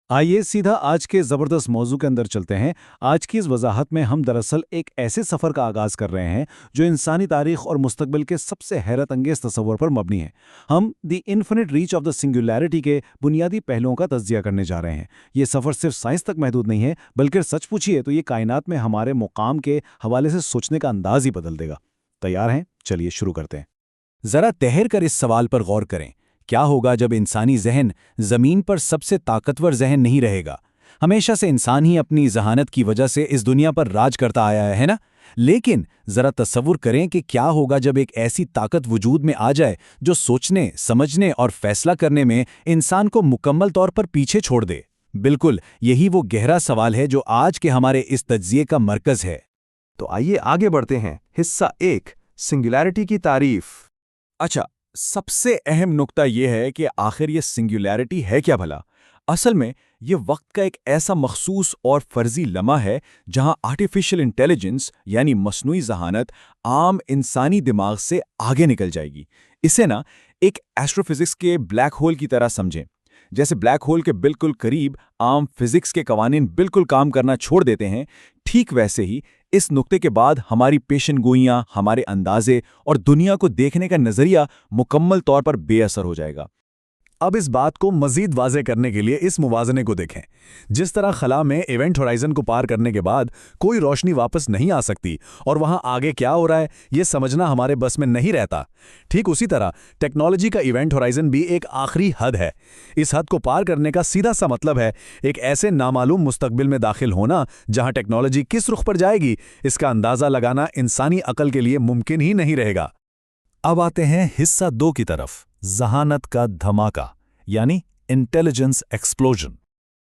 आइए सीधा आज के ज़बरदस्त मौजू के अंदर चलते हैं। आज की इस वजाहत में हम दरअसल एक ऐसे सफ़र का आगाज़ कर रहे हैं जो इंसानी तारीख और मुस्तकबिल के सबसे हैरत अंगेज़ तस्वर पर मबनी है। हम the infinite reach of the singularity के बुनियादी पहलुओं का तज्जिया करने जा रहे हैं। ये सफ़र सिर्फ साइंस तक महदूद नहीं है, बल्कि सच पूछिए तो ये कायनात में हमारे मुकाम के हवाले से सोचने का अंदाज ही बदल देगा। तैयार हैं? चलिए शुरू करते हैं। जरा ठहर कर इस सवाल पर गौर करें, क्या होगा जब इंसानी जहन जमीन पर सबसे ताकतवर जहन नहीं रहेगा? हमेशा से इंसान ही अपनी जहानत की वजह से इस दुनिया पर राज करता आया है ना? लेकिन जरा तसव्वुर करें कि क्या होगा जब एक ऐसी ताकत वजूद में आ जाए जो सोचने, समझने और फैसला करने में इंसान को मुकम्मल तौर पर पीछे छोड़ दे। बिल्कुल यही वो गहरा सवाल है जो आज के हमारे इस तज्जिये का मरकज है। तो आइए आगे बढ़ते हैं। हिस्सा 1, सिंगुलैरिटी की तारीफ। अच्छा, सबसे अहम नुक्ता यह है कि आखिर ये सिंगुलैरिटी है क्या भला? असल में ये वक्त का एक ऐसा मखसूस और फर्जी लम्हा है जहां आर्टिफिशियल इंटेलिजेंस यानी मसनूई जहानत आम इंसानी दिमाग से आगे निकल जाएगी। इसे ना एक एस्ट्रोफिजिक्स के ब्लैक होल की तरह समझें। जैसे ब्लैक होल के बिल्कुल करीब आम फिजिक्स के कवानीन बिल्कुल काम करना छोड़ देते हैं, ठीक वैसे ही इस नुक्ते के बाद हमारी पेशेनगोइयां, हमारे अंदाजे और दुनिया को देखने का नजरिया मुकम्मल तौर पर बेअसर हो जाएगा। अब इस बात को मजीद वाज़े करने के लिए इस मुवाज़ने को देखें। जिस तरह खला में इवेंट होराइजन को पार करने के बाद कोई रोशनी वापस नहीं आ सकती और वहां आगे क्या हो रहा है ये समझना हमारे बस में नहीं रहता, ठीक उसी तरह टेक्नोलॉजी का इवेंट होराइजन भी एक आखिरी हद है। इस हद को पार करने का सीधा सा मतलब है एक ऐसे नामालूम मुस्तकबिल में दाखिल होना जहां टेक्नोलॉजी किस रुख पर जाएगी इसका अंदाज़ा लगाना इंसानी अकल के लिए मुमकिन ही नहीं रहेगा। अब आते हैं हिस्सा 2 की तरफ, जहानत का धमाका यानी इंटेलिजेंस एक्सप्लोजन।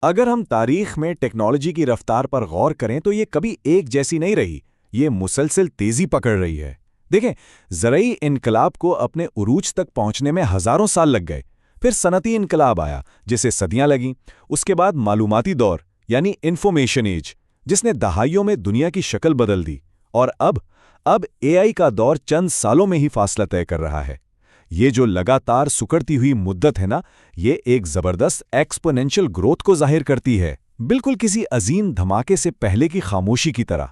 अगर हम तारीख में टेक्नोलॉजी की रफ्तार पर गौर करें तो ये कभी एक जैसी नहीं रही, ये मुसलसल तेजी पकड़ रही है। देखें, ज़रई इनकलाब को अपने उरूज तक पहुंचने में हज़ारों साल लग गए, फिर सनती इनकलाब आया जिसे सदियां लगीं, उसके बाद मालूमाती दौर यानी इंफॉर्मेशन एज जिसने दहाइयों में दुनिया की शक्ल बदल दी, और अब एआई का दौर चंद सालों में ही फासला तय कर रहा है। ये जो लगातार सुकड़ती हुई मुद्दत है ना, ये एक ज़बरदस्त एक्सपोनेंशियल ग्रोथ को जाहिर करती है, बिल्कुल किसी अजीम धमाके से पहले की खामोशी की तरह।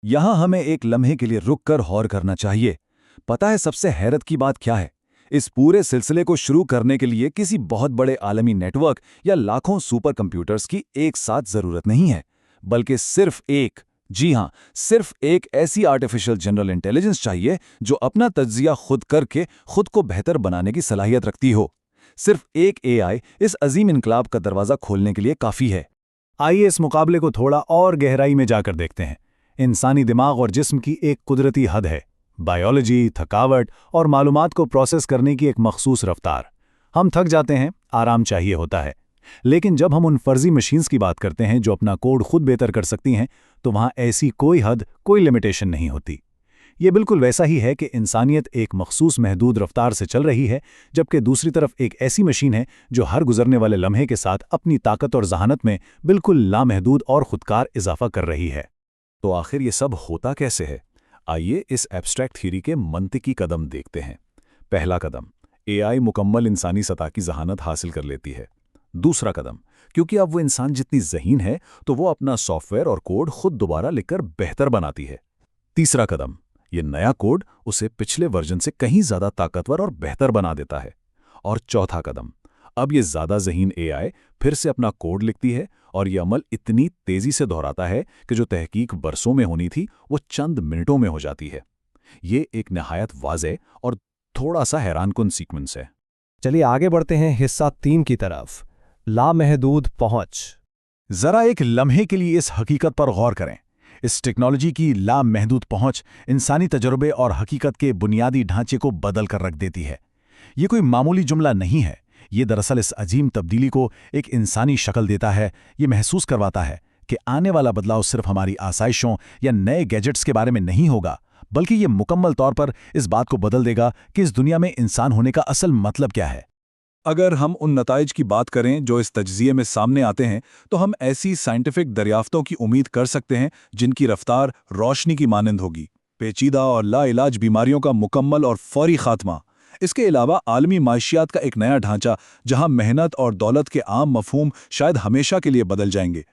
यहां हमें एक लम्हे के लिए रुक कर गौर करना चाहिए। पता है सबसे हैरत की बात क्या है? इस पूरे सिलसिले को शुरू करने के लिए किसी बहुत बड़े आलमी नेटवर्क या लाखों सुपर कंप्यूटर्स की एक साथ जरूरत नहीं है, बल्कि सिर्फ एक, जी हां, सिर्फ एक ऐसी आर्टिफिशियल जनरल इंटेलिजेंस चाहिए जो अपना तज्जिया खुद करके खुद को बेहतर बनाने की सलाहियत रखती हो। सिर्फ एक एआई इस अजीम इनकलाब का दरवाज़ा खोलने के लिए काफ़ी है। आइए इस मुकाबले को थोड़ा और गहराई में जाकर देखते हैं। इंसानी दिमाग और जिस्म की एक कुदरती हद है, बायोलॉजी, थकावट और मालूमात को प्रोसेस करने की एक मखसूस रफ्तार। हम थक जाते हैं, आराम चाहिए होता है। लेकिन जब हम उन फर्जी मशीन्स की बात करते हैं जो अपना कोड खुद बेहतर कर सकती हैं, तो वहाँ ऐसी कोई हद, कोई लिमिटेशन नहीं होती। ये बिल्कुल वैसा ही है कि इंसानियत एक मखसूस महदूद रफ्तार से चल रही है, जबकि दूसरी तरफ एक ऐसी मशीन है जो हर गुजरने वाले लम्हे के साथ अपनी ताकत और जहानत में बिल्कुल लामहदूद और खुदकार इजाफा कर रही है। तो आखिर ये सब होता कैसे है? आइए इस एब्स्ट्रैक्ट थ्योरी के मंतिकी कदम देखते हैं। पहला कदम, एआई मुकम्मल इंसानी सतह की जहानत हासिल कर लेती है। दूसरा कदम, क्योंकि अब वो इंसान जितनी ज़हीन है तो वो अपना सॉफ्टवेयर और कोड खुद दोबारा लिखकर बेहतर बनाती है। तीसरा कदम, ये नया कोड उसे पिछले वर्जन से कहीं ज़्यादा ताकतवर और बेहतर बना देता है। और चौथा कदम, अब ये ज़्यादा ज़हीन एआई फिर से अपना कोड लिखती है और ये अमल इतनी तेज़ी से दोहराता है कि जो तहकीक बरसों में होनी थी वो चंद मिनटों में हो जाती है। ये एक नहायत वाज़ेह और थोड़ा सा हैरानकुन सीक्वेंस है। चलिए आगे बढ़ते हैं हिस्सा 3 की तरफ, लामहदूद पहुंच। जरा एक लम्हे के लिए इस हकीकत पर गौर करें। इस टेक्नोलॉजी की लामहदूद पहुंच इंसानी तजुर्बे और हकीकत के बुनियादी ढांचे को बदल कर रख देती है। ये कोई मामूली जुमला नहीं है, ये दरअसल इस अजीम तब्दीली को एक इंसानी शक्ल देता है। ये महसूस करवाता है कि आने वाला बदलाव सिर्फ हमारी आसाइशों या नए गैजेट्स के बारे में नहीं होगा, बल्कि ये मुकम्मल तौर पर इस बात को बदल देगा कि इस दुनिया में इंसान होने का असल मतलब क्या है। अगर हम उन नताइज की बात करें जो इस तज्जिये में सामने आते हैं, तो हम ऐसी साइंटिफिक दरियाफ्तों की उम्मीद कर सकते हैं जिनकी रफ्तार रोशनी की मानंद होगी। पेचीदा और लाइलाज बीमारियों का मुकम्मल और फौरी खात्मा, इसके अलावा आलमी माशियात का एक नया ढांचा, जहां मेहनत और दौलत के आम मफहूम शायद हमेशा के लिए बदल जाएंगे,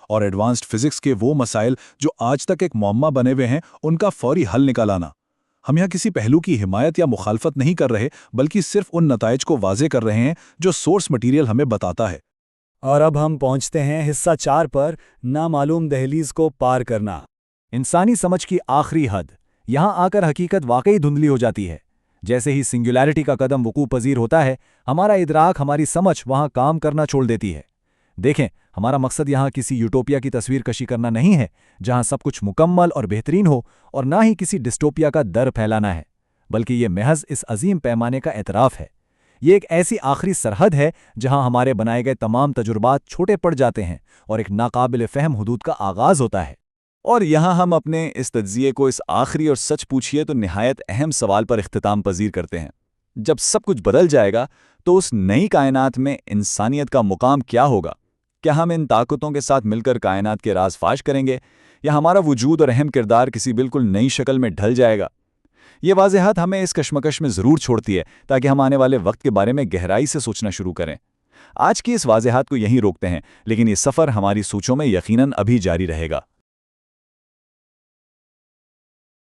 और एडवांस्ड फिजिक्स के वो मसाइल जो आज तक एक मुअम्मा बने हुए हैं, उनका फौरी हल निकाल आना। हम यहाँ किसी पहलू की हिमायत या मुखालफत नहीं कर रहे, बल्कि सिर्फ उन नताइज को वाज़े कर रहे हैं जो सोर्स मटीरियल हमें बताता है। और अब हम पहुंचते हैं हिस्सा 4 पर, नामालूम दहलीज को पार करना। इंसानी समझ की आखिरी हद। यहाँ आकर हकीकत वाकई धुंधली हो जाती है। जैसे ही सिंगुलैरिटी का कदम वकूअ पजीर होता है, हमारा इदराक, हमारी समझ वहाँ काम करना छोड़ देती है। देखें, हमारा मकसद यहाँ किसी यूटोपिया की तस्वीर कशी करना नहीं है, जहाँ सब कुछ मुकम्मल और बेहतरीन हो, और ना ही किसी डिस्टोपिया का डर फैलाना है, बल्कि ये महज इस अजीम पैमाने का एतराफ़ है। ये एक ऐसी आखिरी सरहद है जहाँ हमारे बनाए गए तमाम तजुर्बात छोटे पड़ जाते हैं और एक नाकाबिल फ़हम हुदूद का आगाज़ होता है। और यहाँ हम अपने इस तज्ज़िये को इस आखिरी और सच पूछिए तो निहायत अहम सवाल पर इख्तिताम पजीर करते हैं। जब सब कुछ बदल जाएगा तो उस नई कायनात में इंसानियत का मुकाम क्या होगा? क्या हम इन ताकतों के साथ मिलकर कायनात के राज फाश करेंगे, या हमारा वजूद और अहम किरदार किसी बिल्कुल नई शक्ल में ढल जाएगा? ये वाज़ेहात हमें इस कशमकश में ज़रूर छोड़ती है, ताकि हम आने वाले वक्त के बारे में गहराई से सोचना शुरू करें। आज की इस वाज़ेहात को यहीं रोकते हैं, लेकिन ये सफ़र हमारी सोचों में यकीनन अभी जारी रहेगा।